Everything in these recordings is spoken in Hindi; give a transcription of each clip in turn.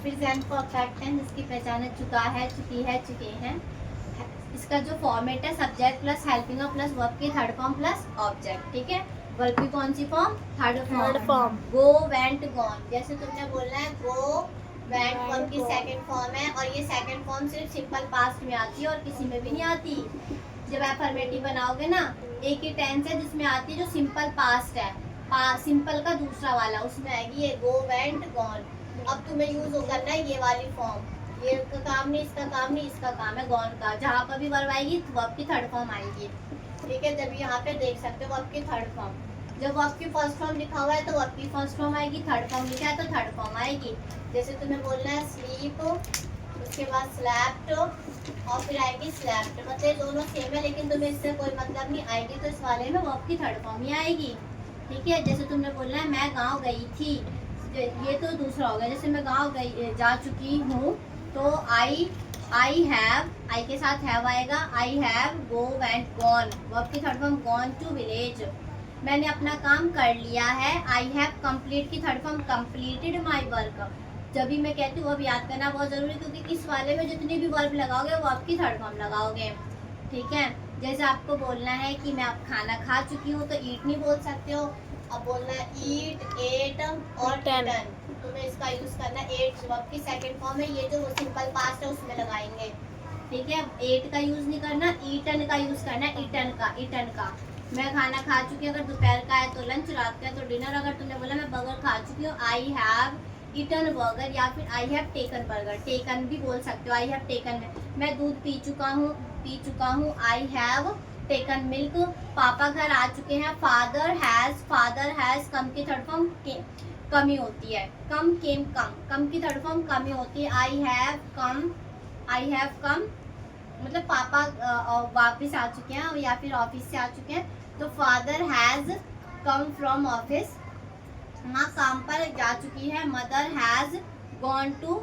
प्रेजेंट परफेक्ट टेंस इसकी पहचान चुका है, चुकी है, चुके हैं। इसका जो फॉर्मेट है subject plus helping plus verb की थर्ड फॉर्म प्लस ऑब्जेक्ट, ठीक है। वर्ब की कौन सी फॉर्म? Third form. Go, went, gone. जैसे तुमने बोलना है गो वेंट, वर्ब की सेकंड फॉर्म है और ये सेकंड फॉर्म सिर्फ सिंपल पास्ट में आती है और किसी में भी नहीं आती। जब अफर्मेटिव बनाओगे ना, एक ही टेंस है जिसमें आती है जो सिंपल पास्ट है, सिंपल का दूसरा वाला, उसमें आएगी ये गो, वेंट, गॉन। अब तुम्हें यूज करना है ये वाली फॉर्म। ये का काम नहीं, इसका काम नहीं, इसका काम है गॉन का। जहाँ पर भी वर्ब आएगी वर्ब की थर्ड फॉर्म आएगी, ठीक है। जब यहाँ पे देख सकते हो वर्ब की थर्ड फॉर्म, जब वर्ब की फर्स्ट फॉर्म लिखा हुआ है तो वर्ब की फर्स्ट फॉर्म आएगी, थर्ड फॉर्म लिखा है तो थर्ड फॉर्म आएगी। जैसे तुम्हें बोलना है स्लीप, उसके बाद स्लैप्ड और फिर आएगी स्लैप्ड। मतलब दोनों सेम है लेकिन तुम्हें इससे कोई मतलब नहीं आएगी, तो इस वाले में वर्ब की थर्ड फॉर्म ही आएगी, ठीक है। जैसे तुमने बोलना है मैं गाँव गई थी, ये तो दूसरा हो गया। जैसे मैं गाँव गई जा चुकी हूँ तो आई हैव, आई के साथ हैव आएगा। I have go went gone, verb की third form gone to village. मैंने अपना काम कर लिया है। आई हैव कंप्लीट की third form completed my work. जब भी मैं कहती हूँ वर्ब याद करना बहुत जरूरी है, क्योंकि इस वाले में जितनी भी वर्ब लगाओगे वो आपकी थर्ड फॉर्म लगाओगे, ठीक है। जैसे आपको बोलना है कि मैं अब खाना खा चुकी हूँ तो ईट नहीं बोल सकते हो, अब बोलना है ईट, एट और टेन। तुम्हें इसका यूज करना है। एट वर्ब की सेकंड फॉर्म है, ये जो सिंपल पास्ट है उसमें लगाएंगे, ठीक है। एट का यूज नहीं करना, ईटन का यूज करना है, ईटन का। मैं खाना खा चुकी हूँ अगर दोपहर का है तो लंच, रात का है तो डिनर। अगर तुमने बोला मैं बर्गर खा चुकी हूँ, आई हैव ईटन बर्गर, या फिर I have taken burger, taken भी बोल सकते हो। आई हैव टेकन, मैं दूध पी चुका हूँ, आई हैव टेकन मिल्क। पापा घर आ चुके हैं, फादर हैज कम की थर्ड फॉर्म कमी होती है, कम केम कम की थर्ड फॉर्म कमी होती है। आई हैव कम मतलब पापा वापस आ चुके हैं या फिर ऑफिस से आ चुके हैं, तो father has come from office. माँ काम पर जा चुकी है, mother has gone to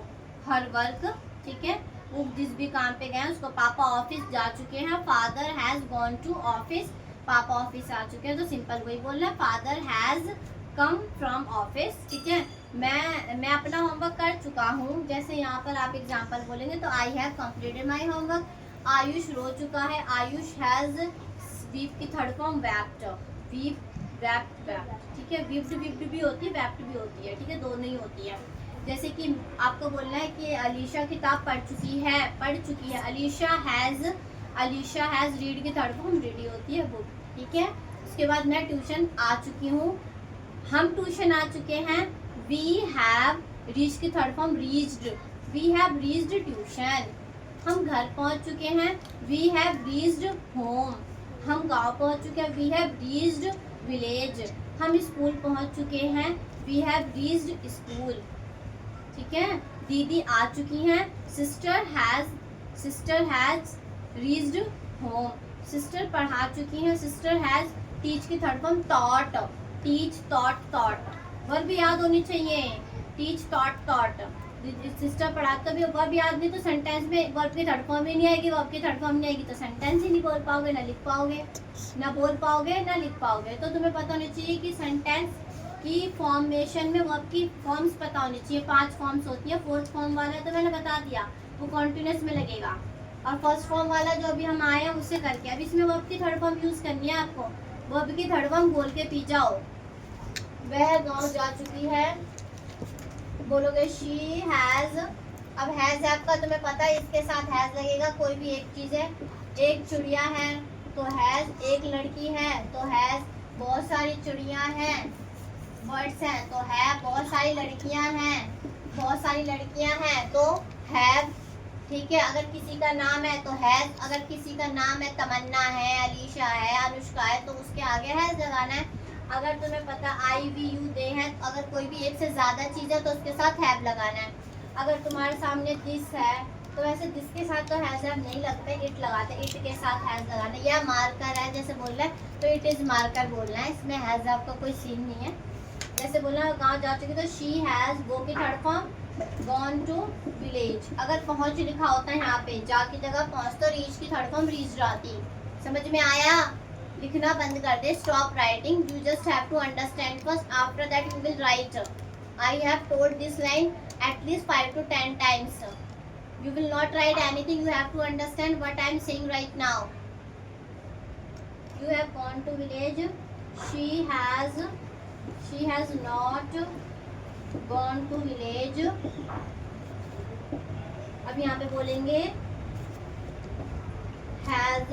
her work, ठीक है। वो जिस भी काम पे गए उसको, पापा ऑफिस जा चुके हैं, father has gone to office, पापा ऑफिस आ चुके हैं, तो सिंपल वही बोलना है, father has come from office, ठीक है। मैं अपना होमवर्क कर चुका हूँ। जैसे यहाँ पर आप एग्जाम्पल बोलेंगे तो I have completed my homework. Ayush रो चुका है, आयुष हैज वीप की थर्ड फॉर्म वैप्ड, वैप्ड, ठीक है। विप्ड भी होती है, वैप्ड भी होती है, ठीक है, दोनों ही होती है। जैसे कि आपको बोलना है कि अलीशा किताब पढ़ चुकी है, अलीशा हैज रीड की थर्ड फॉर्म रीडी होती है, बुक, ठीक है। उसके बाद मैं ट्यूशन आ चुकी हूँ, हम ट्यूशन आ चुके हैं, वी हैव रीच की third form reached, we have reached tuition. हम घर पहुंच चुके हैं, वी हैव रीच्ड होम। हम गांव पहुंच चुके हैं, वी हैव रीच्ड विलेज। हम स्कूल पहुंच चुके हैं, वी हैव रीच्ड स्कूल, ठीक है। दीदी आ चुकी हैं, sister has reached home. Sister पढ़ा चुकी हैं, सिस्टर हैज टीच की third form taught, teach, taught verb भी याद होनी चाहिए, टीच, टॉट। सिस्टर पढ़ा, तभी वर्ब याद नहीं तो सेंटेंस में वर्ब की थर्ड फॉर्म ही नहीं आएगी, वर्ब की थर्ड फॉर्म नहीं आएगी तो सेंटेंस ही नहीं बोल पाओगे, ना लिख पाओगे, ना बोल पाओगे, ना लिख पाओगे। तो तुम्हें पता होनी चाहिए कि सेंटेंस की फॉर्मेशन में वर्ब की फॉर्म्स पता होनी चाहिए। 5 फॉर्म्स होती है, फोर्थ फॉर्म वाला तो मैंने बता दिया, वो कॉन्टिन्यूस में लगेगा, और फर्स्ट फॉर्म वाला जो अभी हम आए हैं उससे करके। अब इसमें वर्ब की थर्ड फॉर्म यूज करनी है आपको, वर्ब की थर्ड फॉर्म बोल के पी जाओ। वह गाँव जा चुकी है, बोलोगे शी हैज। अब हैज आपका तुम्हें पता है, इसके साथ हैज लगेगा, कोई भी एक चीज है। एक चिड़िया है तो हैज, एक लड़की है तो हैज, बहुत सारी चिड़िया हैं, बर्ड्स हैं तो है, बहुत सारी लड़कियां हैं तो हैव, ठीक है। अगर किसी का नाम है तो हैज, अगर किसी का नाम है तमन्ना है, अलीशा है, अनुष्का है तो उसके आगे हैज लगाना है। अगर तुम्हें पता आई वी यू दे है, अगर कोई भी एक से ज्यादा चीज है तो उसके साथ हैव लगाना है। अगर तुम्हारे सामने दिस है तो वैसे दिस के साथ तो हैज हैव नहीं लगते, इट लगाते, इट के साथ हैज लगाना है। या मार्कर है जैसे बोल रहा है तो इट इज मार्कर बोलना है, इसमें हैज हैव का कोई सीन नहीं है। जैसे बोलना गाँव जा चुकी तो शी हैज गो की third form gone to village. अगर पहुंच लिखा होता है यहाँ पे, जा की जगह पहुंच, तो रीच की थर्ड फॉर्म रीच्ड आती। समझ में आया? लिखना बंद कर दे, stop writing, you just have to understand first, after that you will write. I have told this line at least 5 to 10 times. You will not write anything. You have to understand what I am saying right now. You have gone to village. She has not gone to village. अब यहाँ पे बोलेंगे has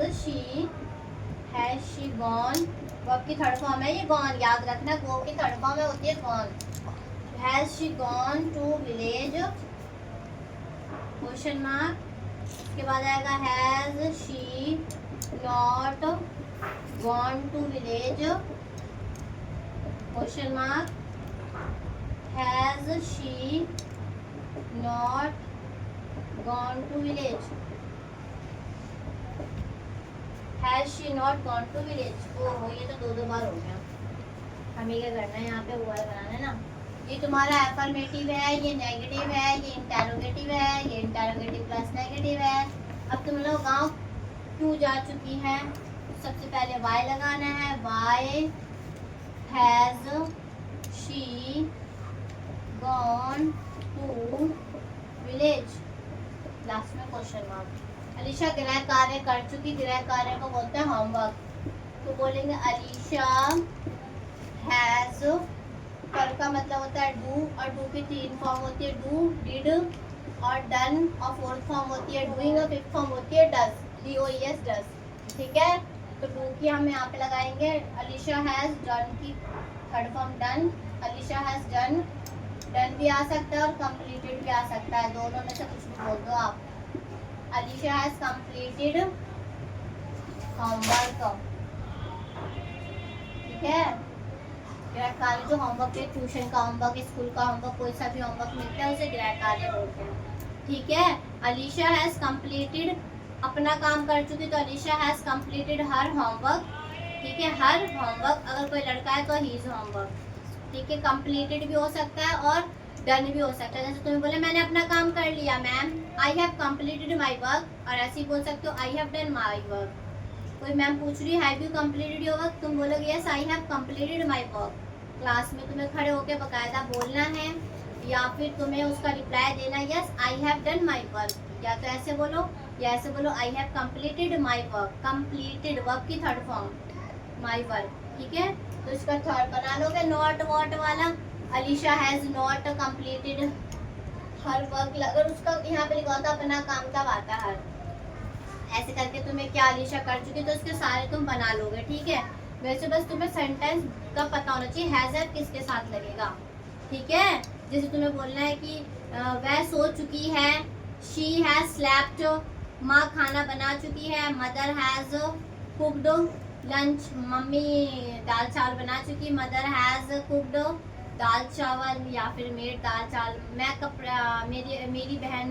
she gone. वर्ब की थर्ड फॉर्म है ये gone, याद रखना. go की थर्ड फॉर्म है होती है gone. has she gone to village, question mark. उसके बाद आएगा has she not gone to village, question mark. has she not gone to village, has she not gone to village. ओहो ये तो दो बार हो गया. हमें क्या करना है यहाँ पे वो बनाना है ना. ये तुम्हारा एफर्मेटिव है, ये नेगेटिव है, ये इंटेरोगेटिव है, ये इंटेरोगेटिव प्लस नेगेटिव है. अब तुम लोग गाँव क्यों जा चुकी हैं. सबसे पहले वाई लगाना है. Y has she gone to village. Last में क्वेश्चन मार्क. अलीशा गृह कार्य कर चुकी. गृह कार्य को बोलते हैं होमवर्क. तो बोलेंगे अलीशा हैज. कर का मतलब होता है डू, और डू की तीन फॉर्म होती है. डू, डिड और डन, और फोर्थ फॉर्म होती है डूइंग, और फिफ्थ फॉर्म होती है डज. DOES does. ठीक है. तो डू की हम यहाँ पे लगाएंगे. अलीशा हैज डन की third form done. Alisha has done. Done भी आ सकता है और कंप्लीटेड भी आ सकता है. दोनों में से कुछ बोल दो आप. Alisha has completed homework. ठीक है. गृह कार्य जो होमवर्क है, ट्यूशन का होमवर्क, स्कूल का होमवर्क, कोई सा भी होमवर्क मिलता है उसे गृह कार्य बोलते हैं. ठीक है. अलीशा हैज कंप्लीटेड, अपना काम कर चुकी, तो Alisha has completed her homework. ठीक है. Her homework. अगर कोई लड़का है तो हीज होमवर्क. ठीक है. कंप्लीटेड भी हो सकता है और डन भी हो सकता है. जैसे तुम्हें बोले मैंने अपना काम कर लिया ma'am, I have completed my work. और ऐसे ही बोल सकते हो I have done my work. कोई मैम पूछ रही है have you completed your work, तुम बोलोगे yes I have completed my work. Class में तुम्हें खड़े होकर बकायदा बोलना है, या फिर तुम्हें उसका रिप्लाई देना yes I have done my work. या तो ऐसे बोलो या ऐसे बोलो आई have completed my work. Completed work की थर्ड फॉर्म माई वर्क. ठीक है. तो इसका थर्ड बना लोगे नॉट वॉट वाला. Alisha has not completed her work. अगर उसका यहाँ पे लिखा होता अपना काम कब आता है, ऐसे करके तुम्हें क्या अलीशा कर चुकी, तो इसके सारे तुम बना लोगे. ठीक है. वैसे बस तुम्हें सेंटेंस का पता होना चाहिए हैज किसके साथ लगेगा. ठीक है. जैसे तुम्हें बोलना है कि वह सो चुकी है. She has slept. माँ खाना बना चुकी है. Mother has cooked lunch. Mummy दाल चावल बना चुकी. मदर हैज कुक्ड दाल चावल, या फिर मेड दाल चावल. मैं कपड़ा मेरी बहन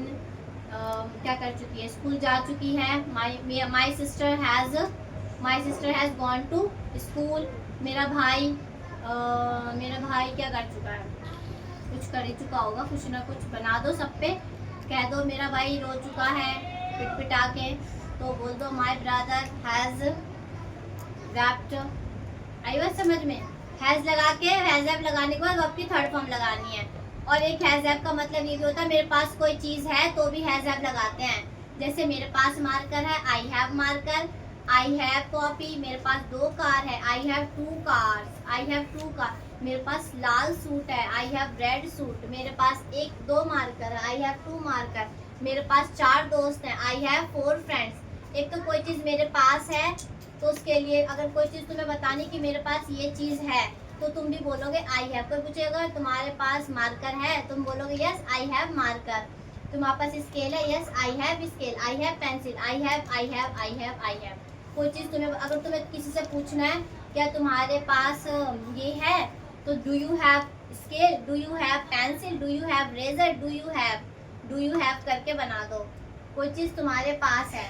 क्या कर चुकी है, स्कूल जा चुकी है. My sister has gone to school. मेरा भाई क्या कर चुका है, कुछ कर ही चुका होगा, कुछ ना कुछ बना दो सब पे. कह दो मेरा भाई रो चुका है पिट पिटा के, तो बोल दो माई ब्रदर हैज रैप्ड. आई बात समझ में. हैज लगा के हैज हैव लगाने के बाद वर्ब की थर्ड फॉर्म लगानी है. और एक हैज हैव का मतलब ये भी होता है मेरे पास कोई चीज़ है तो भी हैज हैव लगाते हैं. जैसे मेरे पास मार्कर है, I have marker. I have copy, मेरे पास 2 कार है. I have 2 cars. I have 2 car. मेरे पास लाल सूट है. I have red suit. मेरे पास 1-2 मार्कर है. I have 2 marker. मेरे पास 4 दोस्त हैं. I have 4 friends. एक तो कोई चीज़ मेरे पास है, तो उसके लिए अगर कोई चीज़ तुम्हें बतानी कि मेरे पास ये चीज़ है, तो तुम भी बोलोगे आई हैव. कोई पूछेगा तुम्हारे पास मार्कर है, तुम बोलोगे यस आई हैव मार्कर. तुम्हारे पास स्केल है, yes I have scale. I have pencil. I have. कोई चीज़ तुम्हें अगर तुम्हें किसी से पूछना है क्या तुम्हारे पास ये है, तो do you have scale, do you have pencil, do you have eraser, do you have करके बना दो. कोई चीज़ तुम्हारे पास है,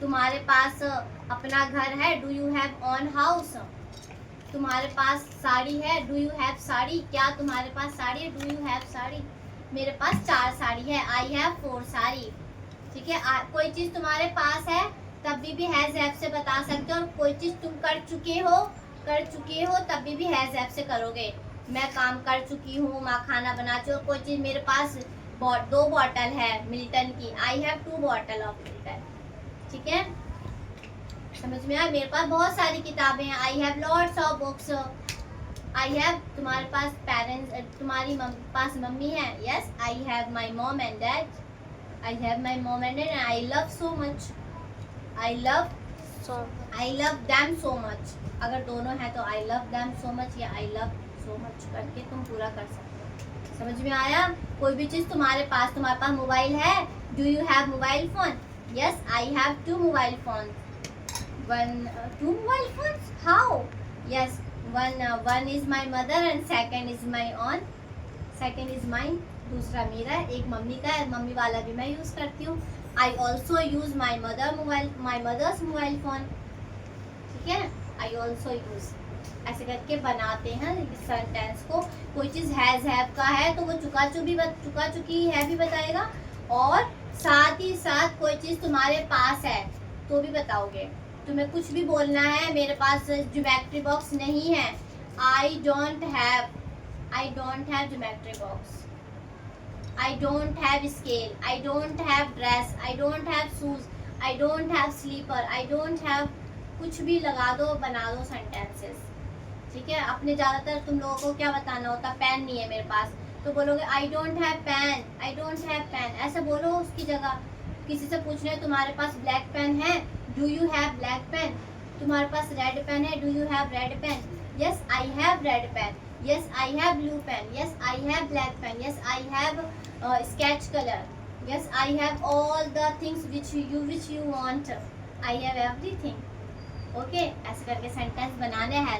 तुम्हारे पास अपना घर है, do you have on house. तुम्हारे पास साड़ी है, डू यू हैव साड़ी. क्या तुम्हारे पास साड़ी है, डू यू हैव साड़ी. मेरे पास 4 साड़ी है. I have 4 sari. ठीक है. कोई चीज़ तुम्हारे पास है तभी भी हैज हैव से बता सकते हो, और कोई चीज़ तुम कर चुके हो तभी भी हैज हैव से करोगे. मैं काम कर चुकी हूँ, मैं खाना बना चुकी हूँ, कोई चीज़ मेरे पास 2 बॉटल है मिल्टन की, I have 2 bottle of Milton, ठीक है, समझ में आया। मेरे पास बहुत सारी किताबें हैं, I have lots of books. I have, तुम्हारे पास पेरेंट्स, तुम्हारी पास मम्मी है, yes I have my mom and dad, I have my mom and dad, I love so much, I love them so much. अगर दोनों है तो I love them so much या आई लव सो मच करके तुम पूरा कर सकते हो, समझ में आया। कोई भी चीज़ तुम्हारे पास मोबाइल है, do you have mobile phone, yes I have 2 mobile phone, 2 mobile phones, how, yes one is my mother and second is my own, second is mine, दूसरा मेरा है, एक मम्मी का है, मम्मी वाला भी मैं यूज़ करती हूँ। I also use my mother's mobile phone, ठीक है, I also use, ऐसे करके बनाते हैं सेंटेंस को। कोई चीज़ हैज़ हैव का है तो वो चुका चुकी है भी बताएगा, और साथ ही साथ कोई चीज़ तुम्हारे पास है तो भी बताओगे। तुम्हें कुछ भी बोलना है, मेरे पास ज्योमेट्री बॉक्स नहीं है, I don't have geometry box, I don't have scale, I don't have dress, I don't have shoes, I don't have slipper, I don't have, कुछ भी लगा दो, बना दो सेंटेंसेस, ठीक है। अपने ज़्यादातर तुम लोगों को क्या बताना होता, पेन नहीं है मेरे पास, तो बोलोगे I don't have pen, I don't have pen, ऐसे बोलो उसकी जगह। किसी से पूछ रहे तुम्हारे पास ब्लैक पेन है, do you have black pen, तुम्हारे पास रेड पेन है, do you have red pen, yes I have red pen, yes I have blue pen, yes I have black pen, yes I have sketch colour, yes I have all the things which you want, I have everything, okay. ऐसे करके सेंटेंस बनाने हैं।